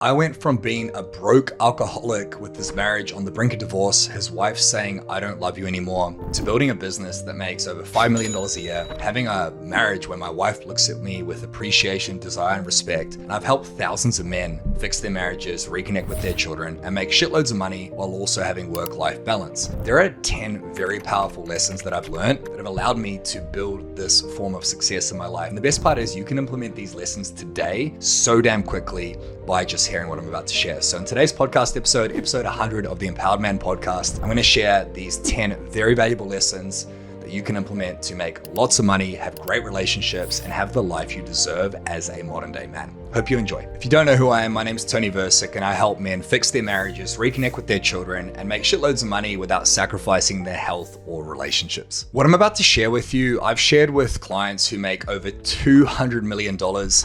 I went from being a broke alcoholic with his marriage on the brink of divorce, his wife saying, "I don't love you anymore," to building a business that makes over $5 million a year, having a marriage where my wife looks at me with appreciation, desire, and respect. And I've helped thousands of men fix their marriages, reconnect with their children, and make shitloads of money while also having work-life balance. There are 10 very powerful lessons that I've learned that have allowed me to build this form of success in my life. And the best part is you can implement these lessons today so damn quickly by just hearing what I'm about to share. So in today's podcast episode 100 of the Empowered Man podcast, I'm going to share these 10 very valuable lessons that you can implement to make lots of money, have great relationships, and have the life you deserve as a modern day man. Hope you enjoy. If you don't know who I am, my name is Tony Versick, and I help men fix their marriages, reconnect with their children, and make shitloads of money without sacrificing their health or relationships. What I'm about to share with you, I've shared with clients who make over $200 million.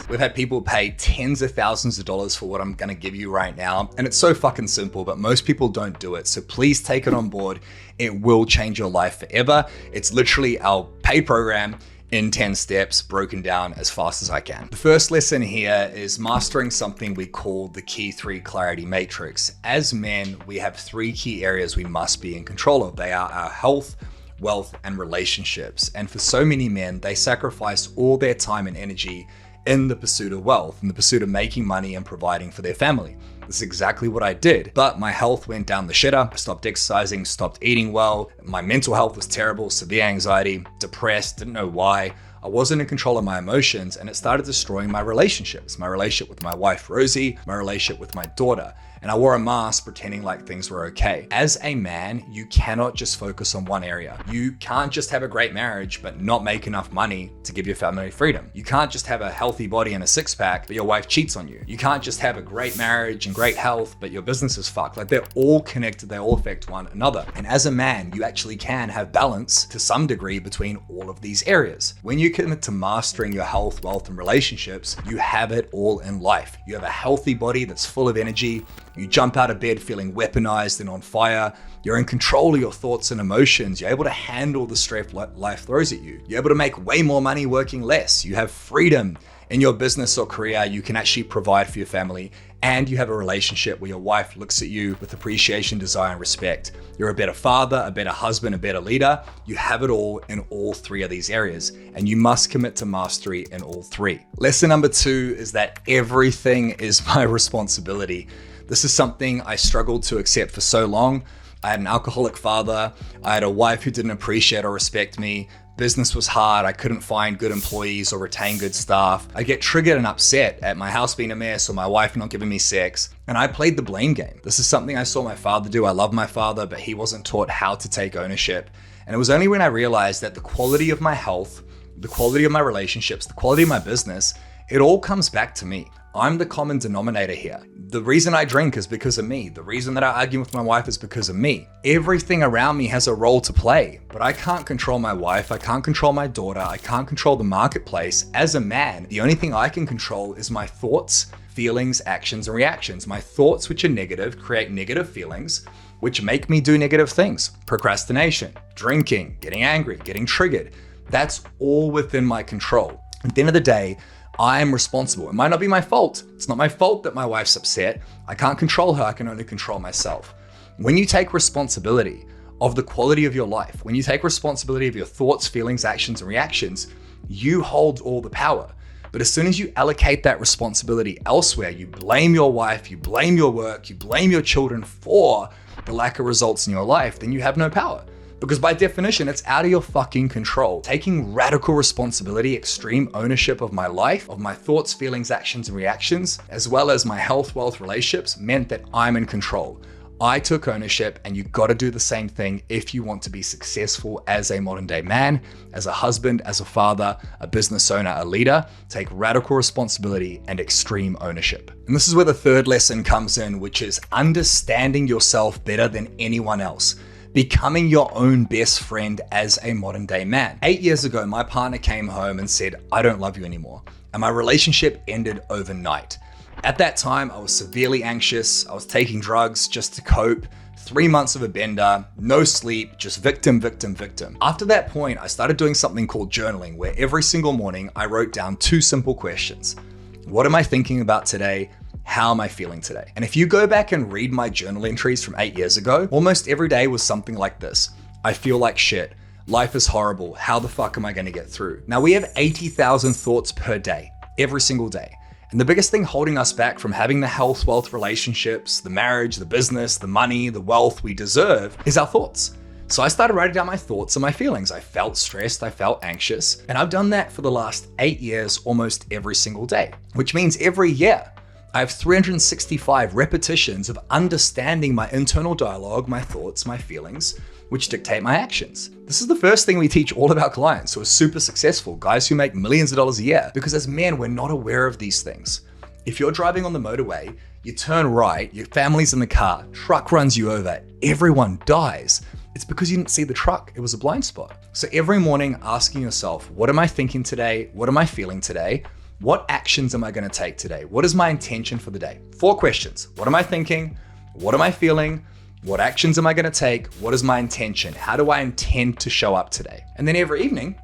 We've had people pay tens of thousands of dollars for what I'm gonna give you right now. And it's so fucking simple, but most people don't do it. So please take it on board. It will change your life forever. It's literally our paid program in 10 steps, broken down as fast as I can. The first lesson here is mastering something we call the Key 3 Clarity Matrix. As men, we have 3 key areas we must be in control of. They are our health, wealth, and relationships. And for so many men, they sacrifice all their time and energy in the pursuit of wealth, in the pursuit of making money and providing for their family. This is exactly what I did, but my health went down the shitter. I stopped exercising, stopped eating well. My mental health was terrible, severe anxiety, depressed, didn't know why. I wasn't in control of my emotions, and it started destroying my relationships. My relationship with my wife, Rosie, my relationship with my daughter. And I wore a mask pretending like things were okay. As a man, you cannot just focus on one area. You can't just have a great marriage, but not make enough money to give your family freedom. You can't just have a healthy body and a six-pack, but your wife cheats on you. You can't just have a great marriage and great health, but your business is fucked. Like, they're all connected, they all affect one another. And as a man, you actually can have balance to some degree between all of these areas. When you commit to mastering your health, wealth, and relationships, you have it all in life. You have a healthy body that's full of energy. You jump out of bed feeling weaponized and on fire. You're in control of your thoughts and emotions. You're able to handle the stress life throws at you. You're able to make way more money working less. You have freedom in your business or career. You can actually provide for your family, and you have a relationship where your wife looks at you with appreciation, desire, and respect. You're a better father, a better husband, a better leader. You have it all in all 3 of these areas, and you must commit to mastery in all 3. Lesson number 2 is that everything is my responsibility. This is something I struggled to accept for so long. I had an alcoholic father. I had a wife who didn't appreciate or respect me. Business was hard. I couldn't find good employees or retain good staff. I get triggered and upset at my house being a mess or my wife not giving me sex. And I played the blame game. This is something I saw my father do. I love my father, but he wasn't taught how to take ownership. And it was only when I realized that the quality of my health, the quality of my relationships, the quality of my business, it all comes back to me. I'm the common denominator here. The reason I drink is because of me. The reason that I argue with my wife is because of me. Everything around me has a role to play, but I can't control my wife. I can't control my daughter. I can't control the marketplace. As a man, the only thing I can control is my thoughts, feelings, actions, and reactions. My thoughts, which are negative, create negative feelings, which make me do negative things. Procrastination, drinking, getting angry, getting triggered. That's all within my control. At the end of the day, I am responsible. It might not be my fault. It's not my fault that my wife's upset. I can't control her. I can only control myself. When you take responsibility of the quality of your life, when you take responsibility of your thoughts, feelings, actions, and reactions, you hold all the power. But as soon as you allocate that responsibility elsewhere, you blame your wife, you blame your work, you blame your children for the lack of results in your life, then you have no power. Because by definition, it's out of your fucking control. Taking radical responsibility, extreme ownership of my life, of my thoughts, feelings, actions, and reactions, as well as my health, wealth, relationships, meant that I'm in control. I took ownership, and you gotta do the same thing if you want to be successful as a modern day man, as a husband, as a father, a business owner, a leader. Take radical responsibility and extreme ownership. And this is where the 3rd lesson comes in, which is understanding yourself better than anyone else. Becoming your own best friend as a modern day man. 8 years ago, my partner came home and said, "I don't love you anymore." And my relationship ended overnight. At that time, I was severely anxious. I was taking drugs just to cope. 3 months of a bender, no sleep, just victim, victim, victim. After that point, I started doing something called journaling, where every single morning I wrote down 2 simple questions. What am I thinking about today? how am I feeling today? And if you go back and read my journal entries from 8 years ago, almost every day was something like this. I feel like shit. Life is horrible. How the fuck am I going to get through? Now we have 80,000 thoughts per day, every single day. And the biggest thing holding us back from having the health, wealth, relationships, the marriage, the business, the money, the wealth we deserve is our thoughts. So I started writing down my thoughts and my feelings. I felt stressed, I felt anxious, and I've done that for the last 8 years, almost every single day, which means every year I have 365 repetitions of understanding my internal dialogue, my thoughts, my feelings, which dictate my actions. This is the first thing we teach all of our clients who are super successful, guys who make millions of dollars a year, because as men, we're not aware of these things. If you're driving on the motorway, you turn right, your family's in the car, truck runs you over, everyone dies. It's because you didn't see the truck, it was a blind spot. So every morning asking yourself, what am I thinking today? What am I feeling today? What actions am I gonna take today? What is my intention for the day? 4 questions. What am I thinking? What am I feeling? What actions am I gonna take? What is my intention? How do I intend to show up today? And then every evening,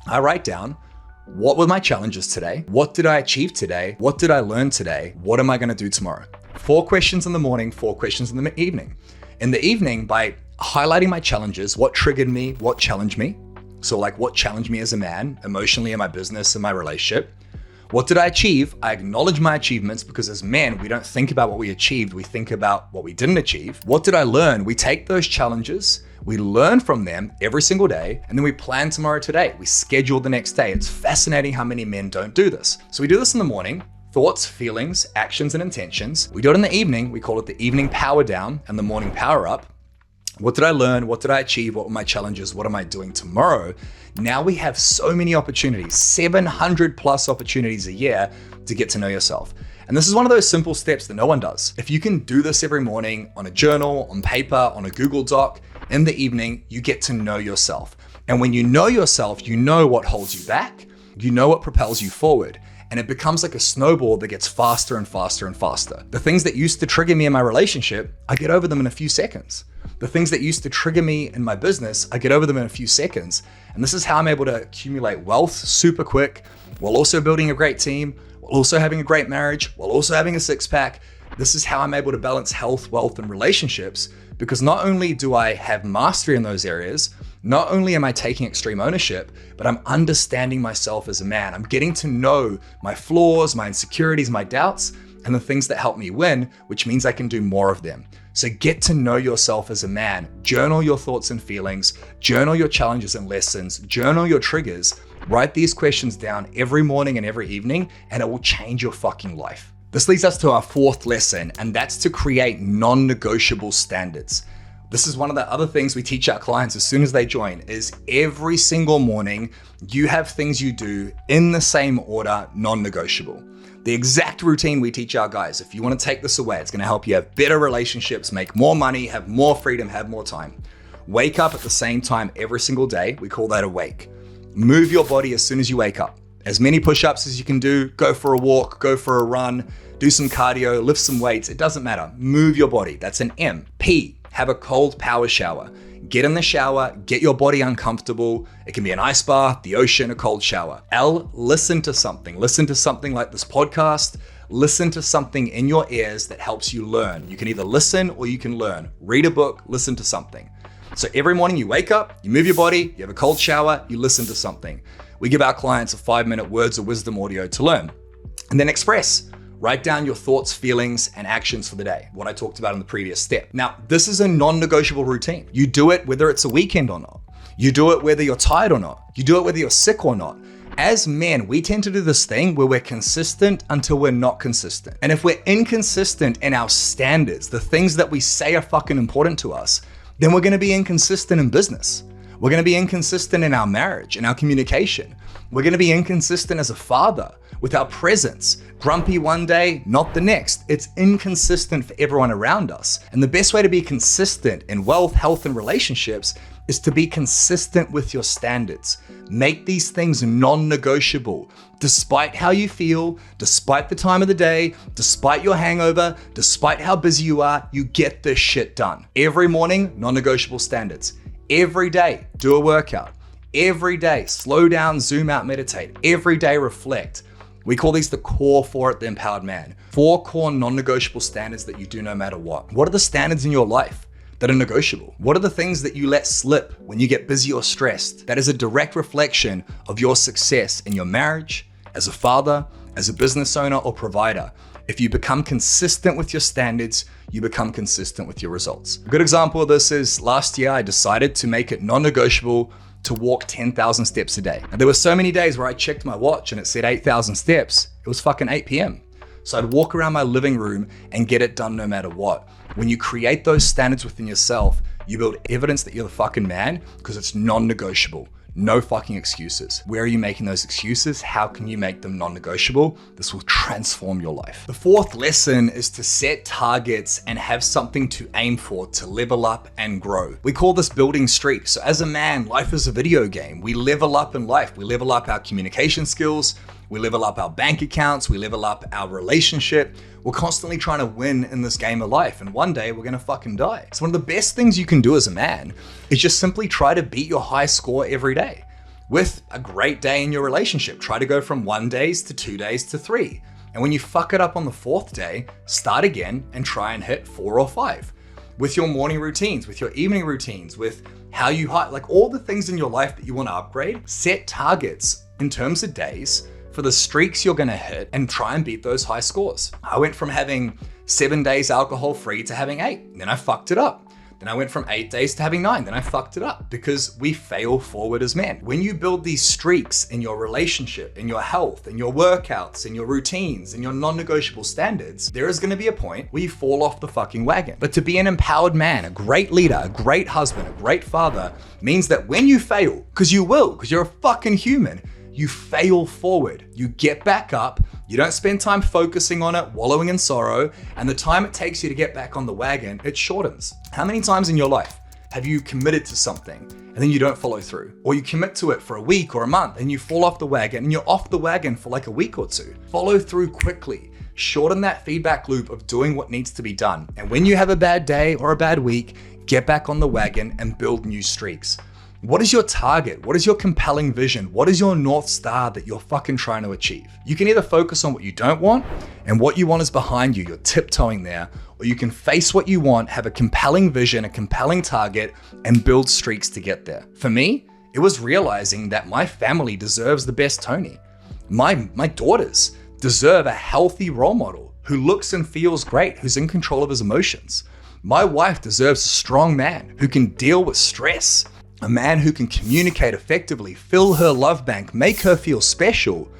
I write down, what were my challenges today? What did I achieve today? What did I learn today? What am I gonna do tomorrow? 4 questions in the morning, 4 questions in the evening. In the evening, by highlighting my challenges, what triggered me, what challenged me. So like what challenged me as a man, emotionally in my business, in my relationship. What did I achieve? I acknowledge my achievements because as men, we don't think about what we achieved, we think about what we didn't achieve. What did I learn? We take those challenges, we learn from them every single day, and then we plan tomorrow today. We schedule the next day. It's fascinating how many men don't do this. So we do this in the morning. Thoughts, feelings, actions, and intentions. We do it in the evening. We call it the evening power down and the morning power up. What did I learn? What did I achieve? What were my challenges? What am I doing tomorrow? Now we have so many opportunities, 700 plus opportunities a year to get to know yourself. And this is one of those simple steps that no one does. If you can do this every morning on a journal, on paper, on a Google Doc, in the evening, you get to know yourself. And when you know yourself, you know what holds you back, you know what propels you forward. And it becomes like a snowball that gets faster and faster and faster. The things that used to trigger me in my relationship, I get over them in a few seconds. The things that used to trigger me in my business, I get over them in a few seconds. And this is how I'm able to accumulate wealth super quick, while also building a great team, while also having a great marriage, while also having a 6-pack. This is how I'm able to balance health, wealth, and relationships, because not only do I have mastery in those areas, not only am I taking extreme ownership, but I'm understanding myself as a man. I'm getting to know my flaws, my insecurities, my doubts, and the things that help me win, which means I can do more of them. So get to know yourself as a man. Journal your thoughts and feelings, journal your challenges and lessons, journal your triggers. Write these questions down every morning and every evening, and it will change your fucking life. This leads us to our 4th lesson, and that's to create non-negotiable standards. This is one of the other things we teach our clients as soon as they join, is every single morning, you have things you do in the same order, non-negotiable. The exact routine we teach our guys. If you want to take this away, it's going to help you have better relationships, make more money, have more freedom, have more time. Wake up at the same time every single day. We call that a wake. Move your body as soon as you wake up. As many push-ups as you can do, go for a walk, go for a run, do some cardio, lift some weights. It doesn't matter. Move your body. That's an M. P, have a cold power shower. Get in the shower, get your body uncomfortable. It can be an ice bath, the ocean, a cold shower. L, listen to something. Listen to something like this podcast. Listen to something in your ears that helps you learn. You can either listen or you can learn. Read a book, listen to something. So every morning you wake up, you move your body, you have a cold shower, you listen to something. We give our clients a 5-minute words of wisdom audio to learn. And then express. Write down your thoughts, feelings, and actions for the day, what I talked about in the previous step. Now, this is a non-negotiable routine. You do it whether it's a weekend or not. You do it whether you're tired or not. You do it whether you're sick or not. As men, we tend to do this thing where we're consistent until we're not consistent. And if we're inconsistent in our standards, the things that we say are fucking important to us, then we're gonna be inconsistent in business. We're gonna be inconsistent in our marriage, in our communication. We're gonna be inconsistent as a father with our presence. Grumpy one day, not the next. It's inconsistent for everyone around us. And the best way to be consistent in wealth, health, and relationships is to be consistent with your standards. Make these things non-negotiable. Despite how you feel, despite the time of the day, despite your hangover, despite how busy you are, you get this shit done. Every morning, non-negotiable standards. Every day, do a workout. Every day, slow down, zoom out, meditate. Every day, reflect. We call these the core four at the Empowered Man. 4 core non-negotiable standards that you do no matter what. What are the standards in your life that are negotiable? What are the things that you let slip when you get busy or stressed? That is a direct reflection of your success in your marriage, as a father, as a business owner or provider. If you become consistent with your standards, you become consistent with your results. A good example of this is last year I decided to make it non-negotiable to walk 10,000 steps a day. And there were so many days where I checked my watch and it said 8,000 steps. It was fucking 8 p.m. So I'd walk around my living room and get it done no matter what. When you create those standards within yourself, you build evidence that you're the fucking man because it's non-negotiable. No fucking excuses. Where are you making those excuses? How can you make them non-negotiable? This will transform your life. The 4th lesson is to set targets and have something to aim for to level up and grow. We call this building streaks. So as a man, life is a video game. We level up in life. We level up our communication skills. We level up our bank accounts. We level up our relationship. We're constantly trying to win in this game of life. And one day we're gonna fucking die. So one of the best things you can do as a man is just simply try to beat your high score every day. With a great day in your relationship, try to go from 1 days to 2 days to 3. And when you fuck it up on the 4th day, start again and try and hit 4 or 5. With your morning routines, with your evening routines, with how you like all the things in your life that you wanna upgrade, set targets in terms of days for the streaks you're gonna hit and try and beat those high scores. I went from having 7 days alcohol free to having 8, then I fucked it up. Then I went from 8 days to having 9, then I fucked it up because we fail forward as men. When you build these streaks in your relationship, in your health, in your workouts, in your routines, in your non-negotiable standards, there is gonna be a point where you fall off the fucking wagon. But to be an empowered man, a great leader, a great husband, a great father, means that when you fail, because you will, because you're a fucking human, you fail forward, you get back up, you don't spend time focusing on it, wallowing in sorrow, and the time it takes you to get back on the wagon, it shortens. How many times in your life have you committed to something and then you don't follow through? Or you commit to it for a week or a month and you fall off the wagon and you're off the wagon for like a week or 2. Follow through quickly. Shorten that feedback loop of doing what needs to be done. And when you have a bad day or a bad week, get back on the wagon and build new streaks. What is your target? What is your compelling vision? What is your North Star that you're fucking trying to achieve? You can either focus on what you don't want and what you want is behind you, you're tiptoeing there, or you can face what you want, have a compelling vision, a compelling target, and build streaks to get there. For me, it was realizing that my family deserves the best Tony. My daughters deserve a healthy role model who looks and feels great, who's in control of his emotions. My wife deserves a strong man who can deal with stress. A man who can communicate effectively, fill her love bank, make her feel special.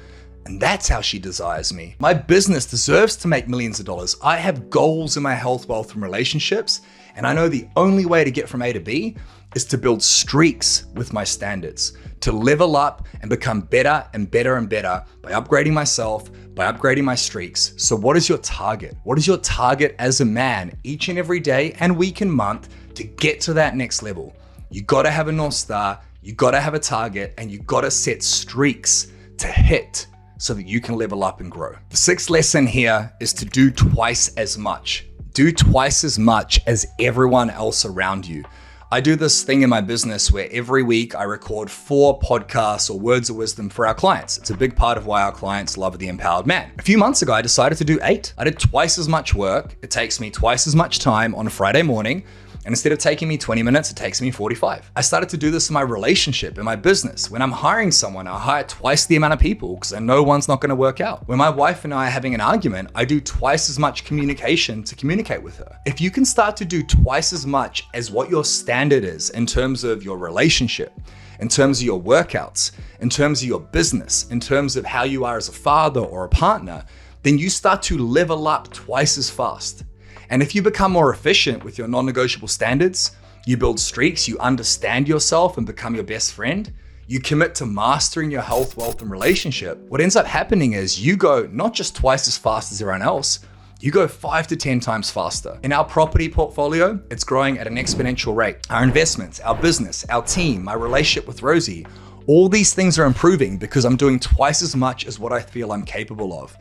And that's how she desires me. My business deserves to make millions of dollars. I have goals in my health, wealth, and relationships. And I know the only way to get from A to B is to build streaks with my standards, to level up and become better and better and better by upgrading myself, by upgrading my streaks. So what is your target? What is your target as a man each and every day and week and month to get to that next level? You gotta have a North Star, you gotta have a target, and you gotta set streaks to hit so that you can level up and grow. The 6th lesson here is to do twice as much. Do twice as much as everyone else around you. I do this thing in my business where every week I record 4 podcasts or words of wisdom for our clients. It's a big part of why our clients love the Empowered Man. A few months ago, I decided to do 8. I did twice as much work. It takes me twice as much time on a Friday morning. And instead of taking me 20 minutes, it takes me 45. I started to do this in my relationship, in my business. When I'm hiring someone, I hire twice the amount of people because I know one's not gonna work out. When my wife and I are having an argument, I do twice as much communication to communicate with her. If you can start to do twice as much as what your standard is in terms of your relationship, in terms of your workouts, in terms of your business, in terms of how you are as a father or a partner, then you start to level up twice as fast. And if you become more efficient with your non-negotiable standards, you build streaks, you understand yourself and become your best friend, you commit to mastering your health, wealth, and relationship, what ends up happening is you go not just twice as fast as everyone else, you go 5 to 10 times faster. In our property portfolio, it's growing at an exponential rate. Our investments, our business, our team, my relationship with Rosie, all these things are improving because I'm doing twice as much as what I feel I'm capable of.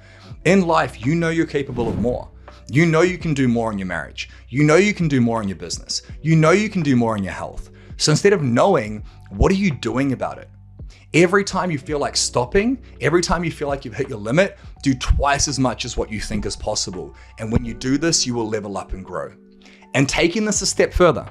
In life, you know you're capable of more. You know you can do more in your marriage. You know you can do more in your business. You know you can do more in your health. So instead of knowing, what are you doing about it? Every time you feel like stopping, every time you feel like you've hit your limit, do twice as much as what you think is possible. And when you do this, you will level up and grow. And taking this a step further,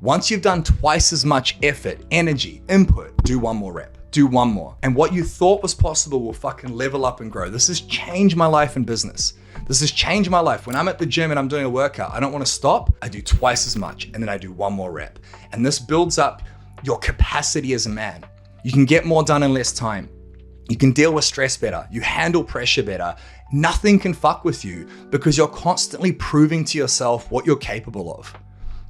once you've done twice as much effort, energy, input, do one more rep. Do one more. And what you thought was possible will fucking level up and grow. This has changed my life in business. This has changed my life. When I'm at the gym and I'm doing a workout, I don't want to stop. I do twice as much and then I do one more rep. And this builds up your capacity as a man. You can get more done in less time. You can deal with stress better. You handle pressure better. Nothing can fuck with you because you're constantly proving to yourself what you're capable of.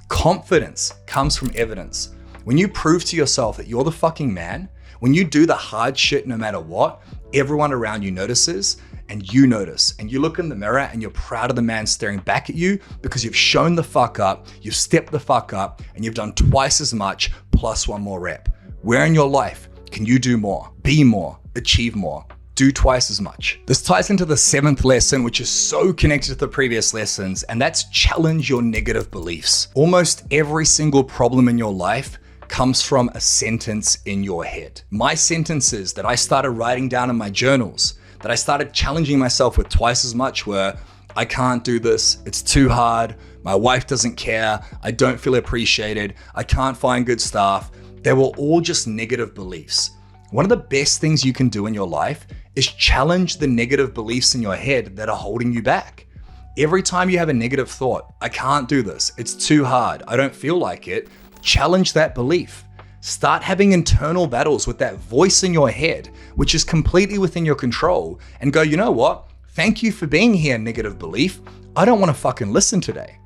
Confidence comes from evidence. When you prove to yourself that you're the fucking man, when you do the hard shit no matter what, everyone around you notices and you notice. And you look in the mirror and you're proud of the man staring back at you because you've shown the fuck up, you've stepped the fuck up, and you've done twice as much plus one more rep. Where in your life can you do more, be more, achieve more? Do twice as much. This ties into the 7th lesson, which is so connected to the previous lessons, and that's challenge your negative beliefs. Almost every single problem in your life comes from a sentence in your head. My sentences that I started writing down in my journals, that I started challenging myself with twice as much were, I can't do this, it's too hard, my wife doesn't care, I don't feel appreciated, I can't find good staff. They were all just negative beliefs. One of the best things you can do in your life is challenge the negative beliefs in your head that are holding you back. Every time you have a negative thought, I can't do this, it's too hard, I don't feel like it, challenge that belief. Start having internal battles with that voice in your head, which is completely within your control, and go, you know what? Thank you for being here, negative belief. I don't want to fucking listen today.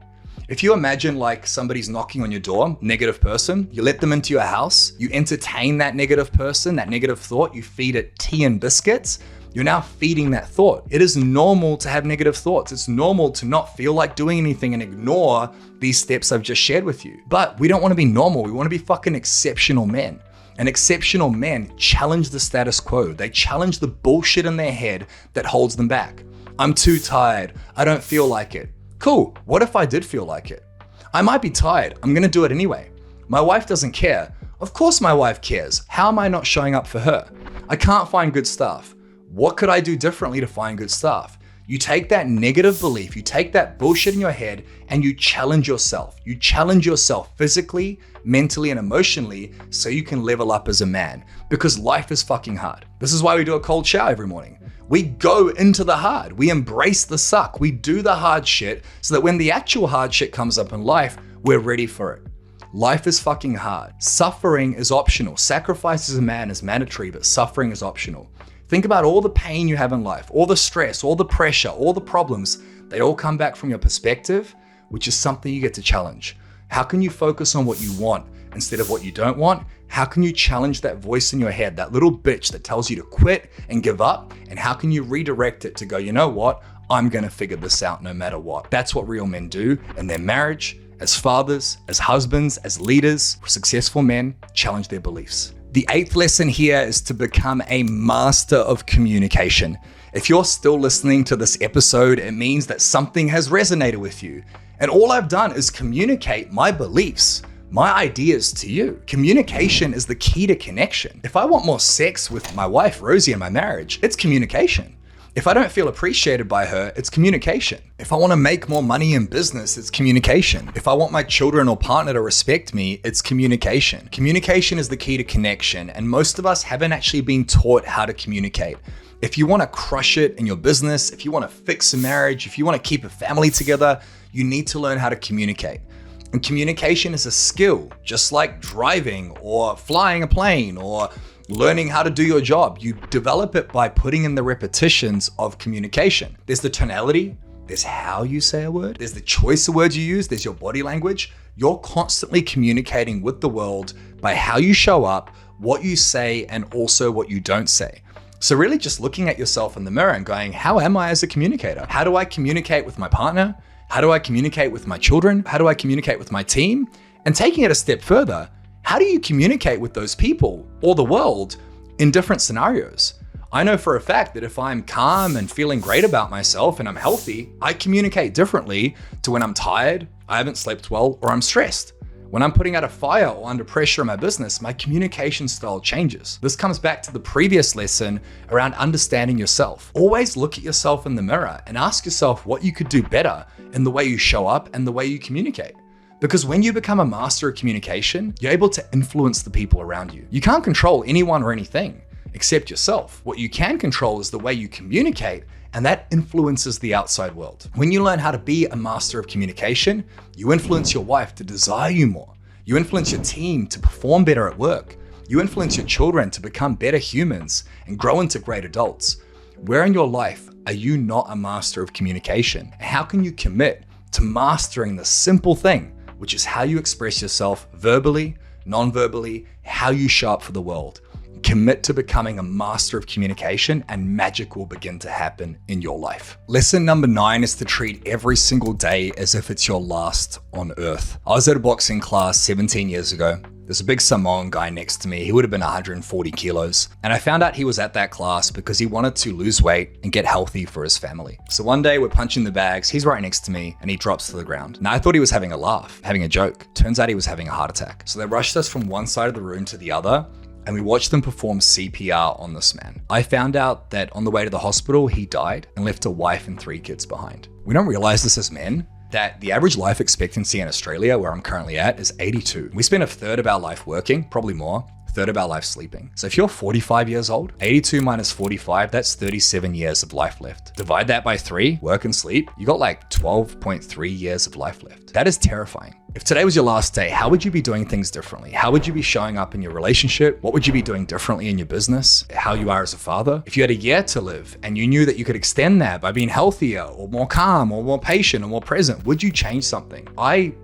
If you imagine like somebody's knocking on your door, negative person, you let them into your house, you entertain that negative person, that negative thought, you feed it tea and biscuits, you're now feeding that thought. It is normal to have negative thoughts. It's normal to not feel like doing anything and ignore these steps I've just shared with you. But we don't want to be normal. We want to be fucking exceptional men. And exceptional men challenge the status quo. They challenge the bullshit in their head that holds them back. I'm too tired. I don't feel like it. Cool. What if I did feel like it? I might be tired. I'm going to do it anyway. My wife doesn't care. Of course my wife cares. How am I not showing up for her? I can't find good staff. What could I do differently to find good staff? You take that negative belief, you take that bullshit in your head and you challenge yourself. You challenge yourself physically, mentally, and emotionally so you can level up as a man because life is fucking hard. This is why we do a cold shower every morning. We go into the hard. We embrace the suck. We do the hard shit so that when the actual hard shit comes up in life, we're ready for it. Life is fucking hard. Suffering is optional. Sacrifice as a man is mandatory, but suffering is optional. Think about all the pain you have in life, all the stress, all the pressure, all the problems. They all come back from your perspective, which is something you get to challenge. How can you focus on what you want instead of what you don't want? How can you challenge that voice in your head, that little bitch that tells you to quit and give up? And how can you redirect it to go, you know what? I'm gonna figure this out no matter what. That's what real men do in their marriage, as fathers, as husbands, as leaders. Successful men challenge their beliefs. The 8th lesson here is to become a master of communication. If you're still listening to this episode, it means that something has resonated with you. And all I've done is communicate my beliefs, my ideas to you. Communication is the key to connection. If I want more sex with my wife, Rosie, in my marriage, it's communication. If I don't feel appreciated by her, it's communication. If I want to make more money in business, it's communication. If I want my children or partner to respect me, it's communication. Communication is the key to connection, and most of us haven't actually been taught how to communicate. If you want to crush it in your business, if you want to fix a marriage, if you want to keep a family together, you need to learn how to communicate. And communication is a skill, just like driving or flying a plane or learning how to do your job. You develop it by putting in the repetitions of communication. There's the tonality, there's how you say a word, there's the choice of words you use, there's your body language. You're constantly communicating with the world by how you show up, what you say, and also what you don't say. So really just looking at yourself in the mirror and going, how am I as a communicator? How do I communicate with my partner? How do I communicate with my children? How do I communicate with my team? And taking it a step further, how do you communicate with those people or the world in different scenarios? I know for a fact that if I'm calm and feeling great about myself and I'm healthy, I communicate differently to when I'm tired, I haven't slept well, or I'm stressed. When I'm putting out a fire or under pressure in my business, my communication style changes. This comes back to the previous lesson around understanding yourself. Always look at yourself in the mirror and ask yourself what you could do better in the way you show up and the way you communicate. Because when you become a master of communication, you're able to influence the people around you. You can't control anyone or anything except yourself. What you can control is the way you communicate, and that influences the outside world. When you learn how to be a master of communication, you influence your wife to desire you more. You influence your team to perform better at work. You influence your children to become better humans and grow into great adults. Where in your life are you not a master of communication? How can you commit to mastering the simple thing, which is how you express yourself verbally, non-verbally, how you show up for the world? Commit to becoming a master of communication and magic will begin to happen in your life. Lesson number 9 is to treat every single day as if it's your last on earth. I was at a boxing class 17 years ago. There's a big Samoan guy next to me. He would have been 140 kilos. And I found out he was at that class because he wanted to lose weight and get healthy for his family. So one day we're punching the bags. He's right next to me and he drops to the ground. Now I thought he was having a laugh, having a joke. Turns out he was having a heart attack. So they rushed us from one side of the room to the other, and we watched them perform CPR on this man. I found out that on the way to the hospital, he died and left a wife and 3 kids behind. We don't realize this as men, that the average life expectancy in Australia, where I'm currently at, is 82. We spend a third of our life working, probably more, a third of our life sleeping. So if you're 45 years old, 82 minus 45, that's 37 years of life left. Divide that by 3, work and sleep, you got like 12.3 years of life left. That is terrifying. If today was your last day, how would you be doing things differently? How would you be showing up in your relationship? What would you be doing differently in your business? How you are as a father? If you had a year to live and you knew that you could extend that by being healthier or more calm or more patient or more present, would you change something? I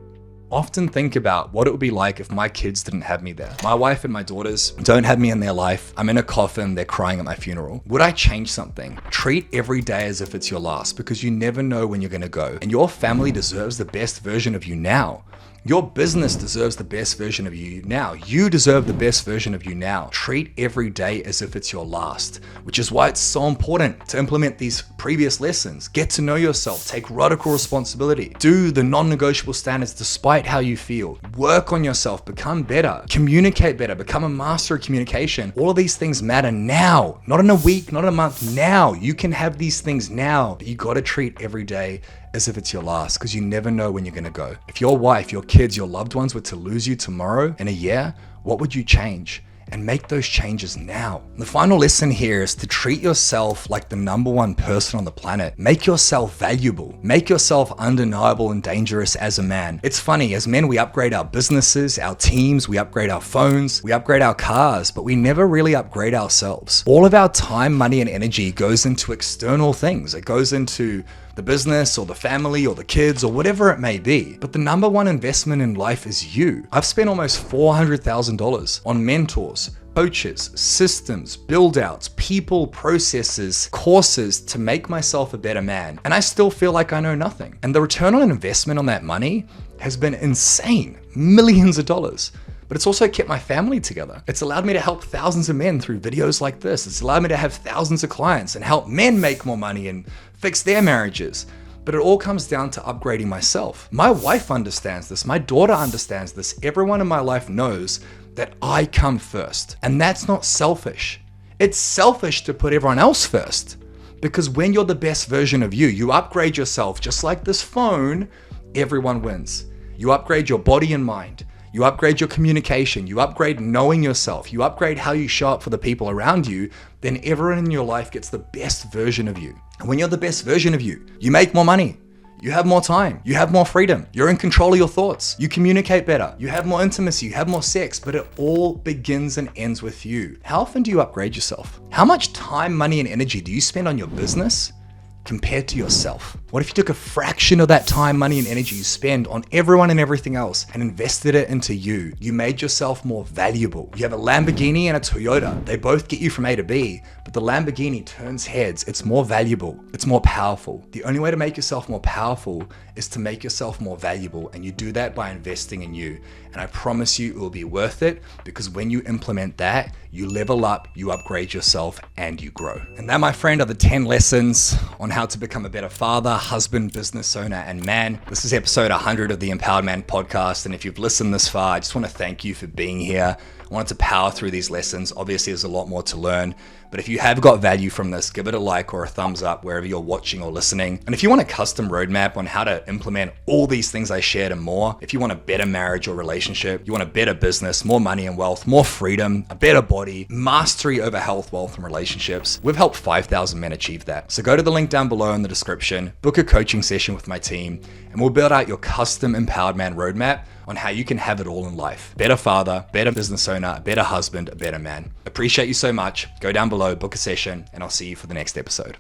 often think about what it would be like if my kids didn't have me there. My wife and my daughters don't have me in their life. I'm in a coffin, they're crying at my funeral. Would I change something? Treat every day as if it's your last, because you never know when you're gonna go. And your family deserves the best version of you now. Your business deserves the best version of you now. You deserve the best version of you now. Treat every day as if it's your last, which is why it's so important to implement these previous lessons. Get to know yourself, take radical responsibility, do the non-negotiable standards despite how you feel, work on yourself, become better, communicate better, become a master of communication. All of these things matter now, not in a week, not in a month, now. You can have these things now, but you gotta treat every day as if it's your last, because you never know when you're gonna go. If your wife, your kids, your loved ones were to lose you tomorrow in a year, what would you change? And make those changes now. The final lesson here is to treat yourself like the #1 person on the planet. Make yourself valuable. Make yourself undeniable and dangerous as a man. It's funny, as men, we upgrade our businesses, our teams, we upgrade our phones, we upgrade our cars, but we never really upgrade ourselves. All of our time, money, and energy goes into external things. It goes into the business or the family or the kids or whatever it may be. But the #1 investment in life is you. I've spent almost $400,000 on mentors, coaches, systems, build outs, people, processes, courses to make myself a better man. And I still feel like I know nothing. And the return on investment on that money has been insane, millions of dollars. But it's also kept my family together. It's allowed me to help thousands of men through videos like this. It's allowed me to have thousands of clients and help men make more money and fix their marriages. But it all comes down to upgrading myself. My wife understands this. My daughter understands this. Everyone in my life knows that I come first. And that's not selfish. It's selfish to put everyone else first. Because when you're the best version of you, you upgrade yourself just like this phone, everyone wins. You upgrade your body and mind. You upgrade your communication, you upgrade knowing yourself, you upgrade how you show up for the people around you, then everyone in your life gets the best version of you. And when you're the best version of you, you make more money, you have more time, you have more freedom, you're in control of your thoughts, you communicate better, you have more intimacy, you have more sex, but it all begins and ends with you. How often do you upgrade yourself? How much time, money, and energy do you spend on your business compared to yourself? What if you took a fraction of that time, money, and energy you spend on everyone and everything else and invested it into you? You made yourself more valuable. You have a Lamborghini and a Toyota. They both get you from A to B, but the Lamborghini turns heads. It's more valuable. It's more powerful. The only way to make yourself more powerful is to make yourself more valuable, and you do that by investing in you. And I promise you it will be worth it, because when you implement that, you level up, you upgrade yourself, and you grow. And that, my friend, are the 10 lessons on how to become a better father, husband, business owner, and man. This is episode 100 of the Empowered Man podcast, and if you've listened this far, I just want to thank you for being here. I wanted to power through these lessons. Obviously, there's a lot more to learn, but if you have got value from this, give it a like or a thumbs up wherever you're watching or listening. And if you want a custom roadmap on how to implement all these things I shared and more, if you want a better marriage or relationship, you want a better business, more money and wealth, more freedom, a better body, mastery over health, wealth, and relationships, we've helped 5,000 men achieve that. So go to the link down below in the description, book a coaching session with my team, and we'll build out your custom Empowered Man roadmap on how you can have it all in life. Better father, better business owner, a better husband, a better man. Appreciate you so much. Go down below, book a session, and I'll see you for the next episode.